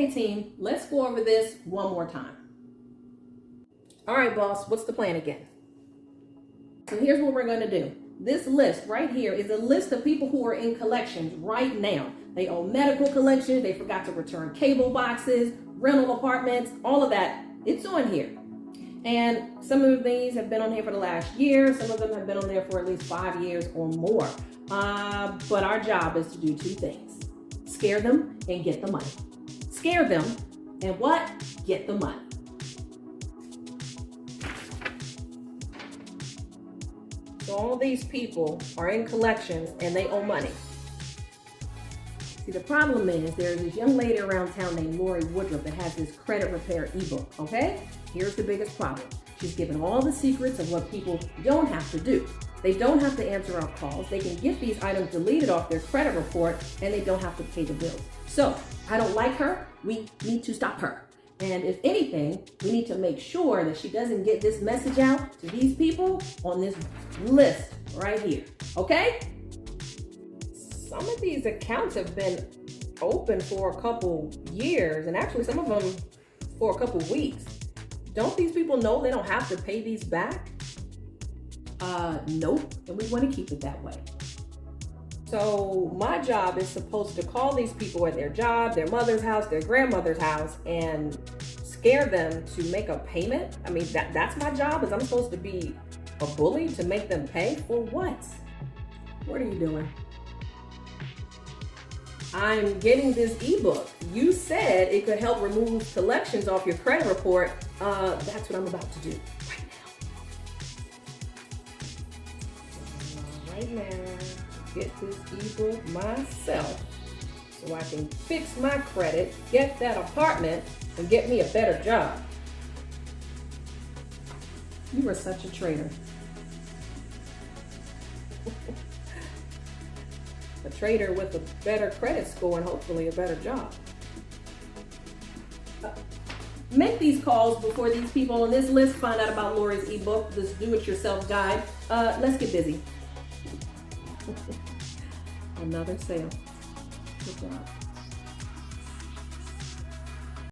Okay, team, let's go over this one more time. All right, boss, what's the plan again? So here's what we're going to do. This list right here is a list of people who are in collections right now. They owe medical collections, they forgot to return cable boxes, rental apartments, all of that. It's on here. And some of these have been on here for the last year. Some of them have been on there for at least 5 years or more. But our job is to do two things. Scare them and get the money. Scare them and what? Get the money. So all these people are in collections and they owe money. See, the problem is there's this young lady around town named LorieWoodruff that has this credit repair ebook, okay? Here's the biggest problem. She's given all the secrets of what people don't have to do. They don't have to answer our calls. They can get these items deleted off their credit report and they don't have to pay the bills. So I don't like her. We need to stop her. And if anything, we need to make sure that she doesn't get this message out to these people on this list right here, okay? Some of these accounts have been open for a couple years, and actually some of them for a couple weeks. Don't these people know they don't have to pay these back? Nope, and we want to keep it that way. So my job is supposed to call these people at their job, their mother's house, their grandmother's house, and scare them to make a payment. I mean, that's my job. Is I'm supposed to be a bully to make them pay for what? What are you doing? I'm getting this ebook. You said it could help remove collections off your credit report. That's what I'm about to do right now. Get this ebook myself so I can fix my credit, get that apartment, and get me a better job. You are such a traitor. A traitor with a better credit score and hopefully a better job. Make these calls before these people on this list find out about Lorie's ebook, this do-it-yourself guide. Let's get busy. Another sale. Good job.